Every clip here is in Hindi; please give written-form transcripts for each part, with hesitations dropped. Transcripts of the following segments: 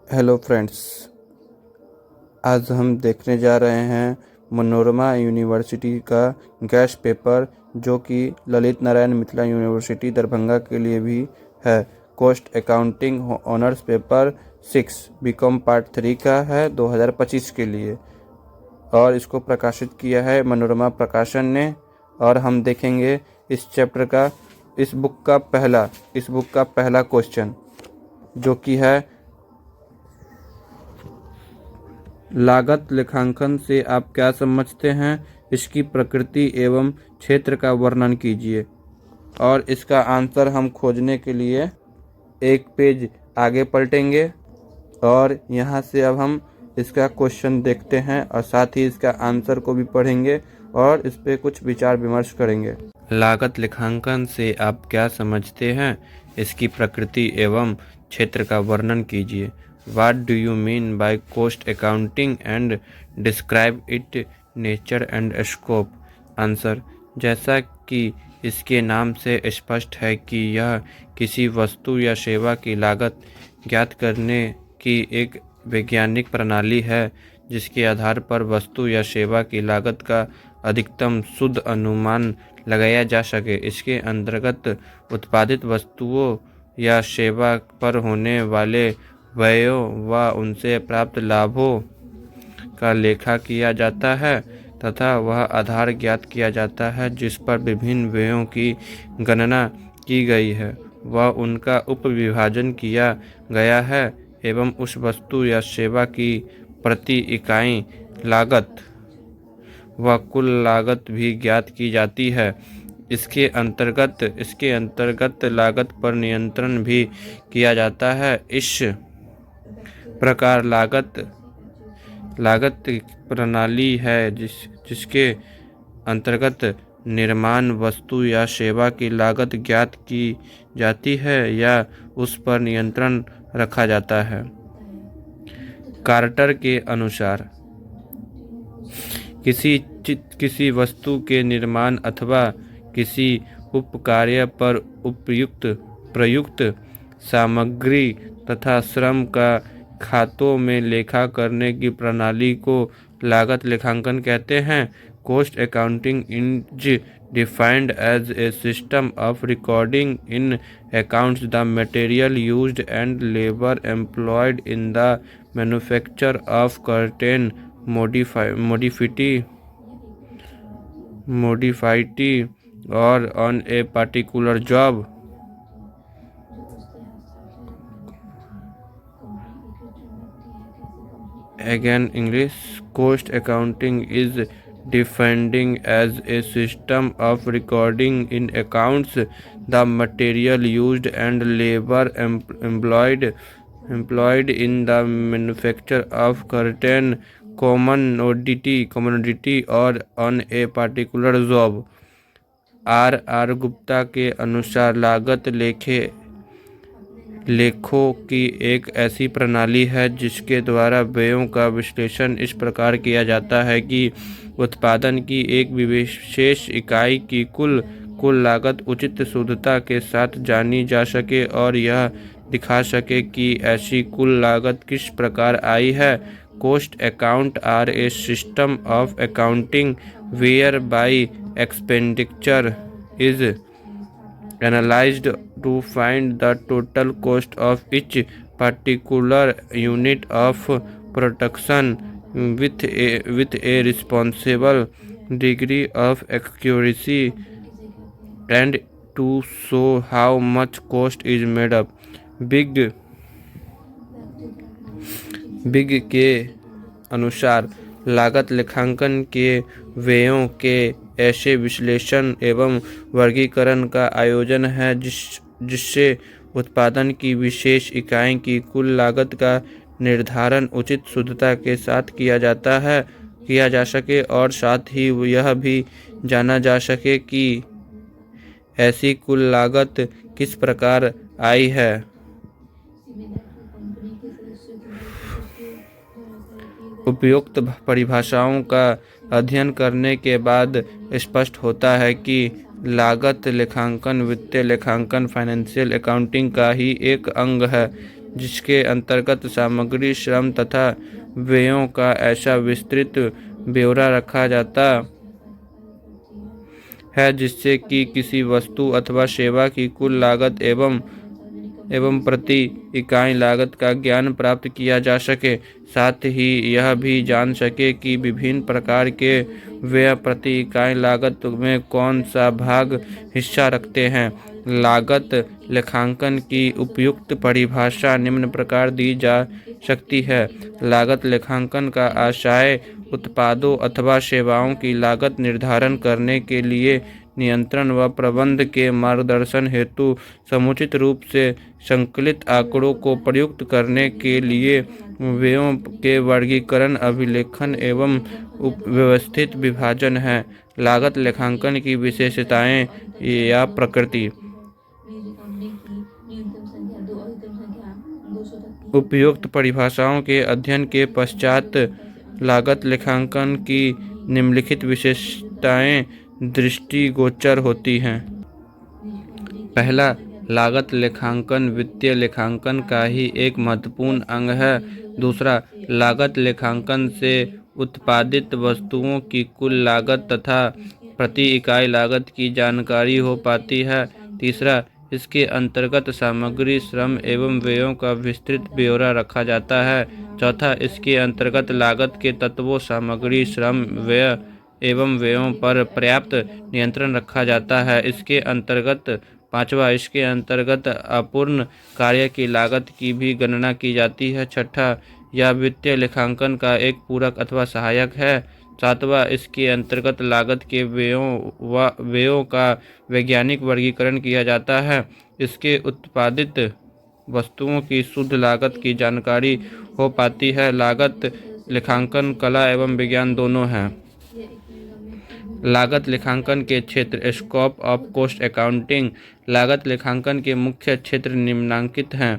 हेलो फ्रेंड्स, आज हम देखने जा रहे हैं मनोरमा यूनिवर्सिटी का गेस्ट पेपर, जो कि ललित नारायण मिथिला यूनिवर्सिटी दरभंगा के लिए भी है। Cost accounting honours paper 6 BCom part 3 का है 2025 के लिए, और इसको प्रकाशित किया है मनोरमा प्रकाशन ने। और हम देखेंगे इस चैप्टर का, इस बुक का पहला क्वेश्चन, जो कि है लागत लेखांकन से आप क्या समझते हैं, इसकी प्रकृति एवं क्षेत्र का वर्णन कीजिए। और इसका आंसर हम खोजने के लिए एक पेज आगे पलटेंगे और यहाँ से अब हम इसका क्वेश्चन देखते हैं और साथ ही इसका आंसर को भी पढ़ेंगे और इस पे कुछ विचार विमर्श करेंगे। लागत लेखांकन से आप क्या समझते हैं, इसकी प्रकृति एवं क्षेत्र का वर्णन कीजिए। What do you mean by cost accounting and describe its nature and scope? Answer, जैसा कि इसके नाम से स्पष्ट है कि यह किसी वस्तु या सेवा की लागत ज्ञात करने की एक वैज्ञानिक प्रणाली है, जिसके आधार पर वस्तु या सेवा की लागत का अधिकतम शुद्ध अनुमान लगाया जा सके। इसके अंतर्गत उत्पादित वस्तुओं या सेवा पर होने वाले व्ययों व उनसे प्राप्त लाभों का लेखा किया जाता है तथा वह आधार ज्ञात किया जाता है जिस पर विभिन्न व्ययों की गणना की गई है, वह उनका उपविभाजन किया गया है एवं उस वस्तु या सेवा की प्रति इकाई लागत व कुल लागत भी ज्ञात की जाती है। इसके अंतर्गत लागत पर नियंत्रण भी किया जाता है। इस प्रकार लागत प्रणाली है जिसके अंतर्गत निर्माण वस्तु या सेवा की लागत ज्ञात की जाती है या उस पर नियंत्रण रखा जाता है। कार्टर के अनुसार किसी वस्तु के निर्माण अथवा किसी उपकार्य पर प्रयुक्त सामग्री तथा श्रम का खातों में लेखा करने की प्रणाली को लागत लेखांकन कहते हैं। Cost accounting is defined as a system of recording in accounts the material used and labour employed in the manufacture of certain modified or on a particular job. Again, English. Cost accounting is defined as a system of recording in accounts the material used and labor employed in the manufacture of certain commodity or on a particular job. R. Gupta के अनुसार लागत लेखों की एक ऐसी प्रणाली है जिसके द्वारा व्ययों का विश्लेषण इस प्रकार किया जाता है कि उत्पादन की एक विशेष इकाई की कुल लागत उचित शुद्धता के साथ जानी जा सके और यह दिखा सके कि ऐसी कुल लागत किस प्रकार आई है। Cost account are a system of accounting where by expenditure is analyzed to find the total cost of each particular unit of production with a responsible degree of accuracy and to show how much cost is made up. Big के अनुसार लागत लेखांकन के व्ययों के ऐसे विश्लेषण एवं वर्गीकरण का आयोजन है जिससे उत्पादन की विशेष इकाई की कुल लागत का निर्धारण उचित शुद्धता के साथ किया जा सके और साथ ही यह भी जाना जा सके कि ऐसी कुल लागत किस प्रकार आई है। उपयुक्त परिभाषाओं का अध्ययन करने के बाद स्पष्ट होता है कि लागत लेखांकन वित्तीय लेखांकन फाइनेंशियल अकाउंटिंग का ही एक अंग है, जिसके अंतर्गत सामग्री, श्रम तथा व्ययों का ऐसा विस्तृत ब्यौरा रखा जाता है जिससे कि किसी वस्तु अथवा सेवा की कुल लागत एवं प्रति इकाई लागत का ज्ञान प्राप्त किया जा सके। साथ ही यह भी जान सके कि विभिन्न प्रकार के व्यय प्रति इकाई लागत में कौन सा भाग हिस्सा रखते हैं। लागत लेखांकन की उपयुक्त परिभाषा निम्न प्रकार दी जा सकती है। लागत लेखांकन का आशय उत्पादों अथवा सेवाओं की लागत निर्धारण करने के लिए नियंत्रण व प्रबंधन के मार्गदर्शन हेतु समुचित रूप से संकलित आंकड़ों को प्रयुक्त करने के लिए व्ययों के वर्गीकरण, अभिलेखन एवं व्यवस्थित विभाजन है। लागत लेखांकन की विशेषताएं या प्रकृति। उपयुक्त परिभाषाओं के अध्ययन के पश्चात लागत लेखांकन की निम्नलिखित विशेषताएं दृष्टिगोचर होती हैं। पहला, लागत लेखांकन वित्तीय लेखांकन का ही एक महत्वपूर्ण अंग है। दूसरा, लागत लेखांकन से उत्पादित वस्तुओं की कुल लागत तथा प्रति इकाई लागत की जानकारी हो पाती है। तीसरा, इसके अंतर्गत सामग्री, श्रम एवं व्ययों का विस्तृत ब्यौरा रखा जाता है। चौथा, इसके अंतर्गत लागत के तत्वों सामग्री, श्रम, व्यय एवं व्ययों पर पर्याप्त नियंत्रण रखा जाता है। इसके अंतर्गत पांचवा, इसके अंतर्गत अपूर्ण कार्य की लागत की भी गणना की जाती है। छठा, यह वित्तीय लेखांकन का एक पूरक अथवा सहायक है। सातवां, इसके अंतर्गत लागत के व्ययों का वैज्ञानिक वर्गीकरण किया जाता है। इसके उत्पादित वस्तुओं की शुद्ध लागत की जानकारी हो पाती है। लागत लेखांकन कला एवं विज्ञान दोनों है। लागत लेखांकन के क्षेत्र। Scope of cost accounting. लागत लेखांकन के मुख्य क्षेत्र निम्नलिखित हैं।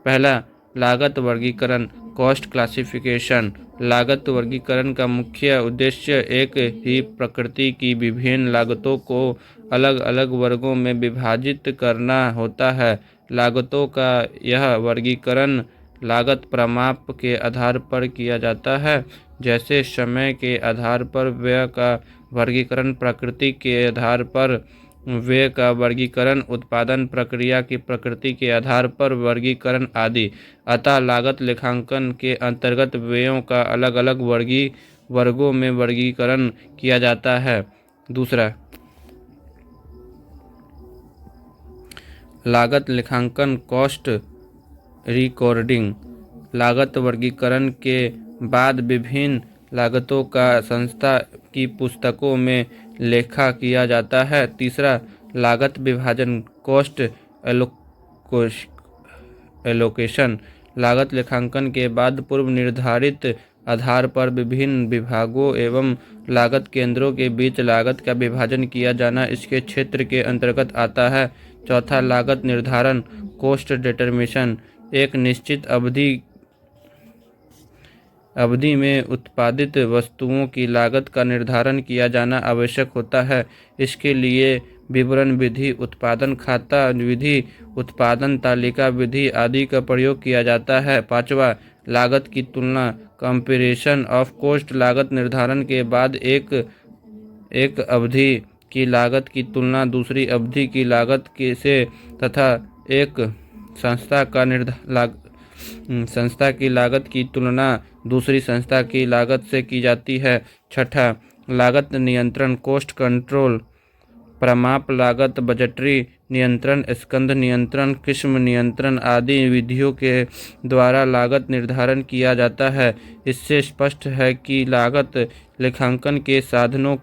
पहला, लागत वर्गीकरण, कॉस्ट क्लासिफिकेशन। लागत वर्गीकरण का मुख्य उद्देश्य एक ही प्रकृति की विभिन्न लागतों को अलग अलग वर्गों में विभाजित करना होता है। लागतों का यह वर्गीकरण लागत प्रमाप के आधार पर किया जाता है, जैसे समय के आधार पर व्यय का वर्गीकरण, प्रकृति के आधार पर व्यय का वर्गीकरण, उत्पादन प्रक्रिया की प्रकृति के आधार पर वर्गीकरण आदि। अतः लागत लेखांकन के अंतर्गत व्ययों का अलग अलग वर्गों में वर्गीकरण किया जाता है। दूसरा, लागत लेखांकन कॉस्ट रिकॉर्डिंग। लागत वर्गीकरण के बाद विभिन्न लागतों का संस्था की पुस्तकों में लेखा किया जाता है। तीसरा, लागत विभाजन, कॉस्ट एलोकेशन। लागत लेखांकन के बाद पूर्व निर्धारित आधार पर विभिन्न विभागों एवं लागत केंद्रों के बीच लागत का विभाजन किया जाना इसके क्षेत्र के अंतर्गत आता है। चौथा, लागत निर्धारण, कॉस्ट डिटरमिनेशन। एक निश्चित अवधि में उत्पादित वस्तुओं की लागत का निर्धारण किया जाना आवश्यक होता है। इसके लिए विवरण विधि, उत्पादन खाता विधि, उत्पादन तालिका विधि आदि का प्रयोग किया जाता है। पांचवा, लागत की तुलना, कंपैरिजन ऑफ कॉस्ट। लागत निर्धारण के बाद एक अवधि की लागत की तुलना दूसरी अवधि की लागत से तथा एक संस्था की लागत की तुलना दूसरी संस्था की लागत से की जाती है। छठा, लागत नियंत्रण, कॉस्ट कंट्रोल। प्रमाप लागत, बजटरी नियंत्रण, स्कंध नियंत्रण, किस्म नियंत्रण आदि विधियों के द्वारा लागत निर्धारण किया जाता है। इससे स्पष्ट है कि लागत लेखांकन के साधनों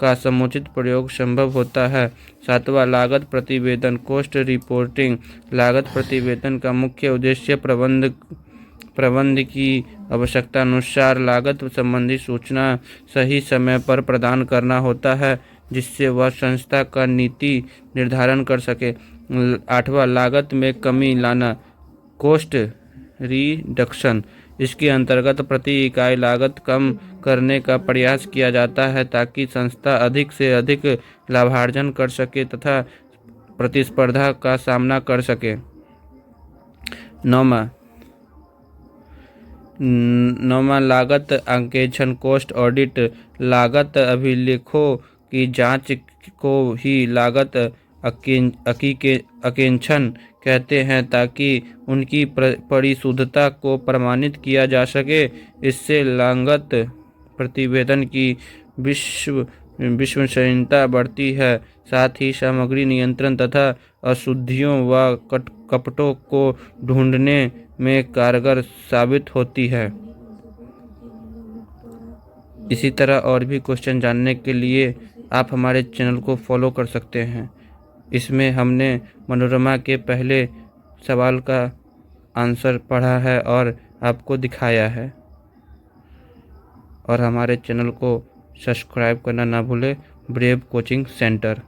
का समुचित प्रयोग संभव होता है। सातवां, लागत प्रतिवेदन, कॉस्ट रिपोर्टिंग। लागत प्रतिवेदन का मुख्य उद्देश्य प्रबंध की आवश्यकता अनुसार लागत संबंधी सूचना सही समय पर प्रदान करना होता है, जिससे वह संस्था का नीति निर्धारण कर सके। आठवां, लागत में कमी लाना, कॉस्ट रिडक्शन। इसके अंतर्गत प्रति इकाई लागत कम करने का प्रयास किया जाता है ताकि संस्था अधिक से अधिक लाभार्जन कर सके तथा प्रतिस्पर्धा का सामना कर सके। नौमा लागत अंकेक्षण कॉस्ट ऑडिट। लागत अभिलेखों की जांच को ही लागत अंकेक्षण कहते हैं ताकि उनकी परिशुद्धता को प्रमाणित किया जा सके। इससे लागत प्रतिवेदन की विश्वसनीयता बढ़ती है, साथ ही सामग्री नियंत्रण तथा अशुद्धियों व कपटों को ढूंढने में कारगर साबित होती है। इसी तरह और भी क्वेश्चन जानने के लिए आप हमारे चैनल को फॉलो कर सकते हैं। इसमें हमने मनोरमा के पहले सवाल का आंसर पढ़ा है और आपको दिखाया है। और हमारे चैनल को सब्सक्राइब करना ना भूलें, ब्रेव कोचिंग सेंटर।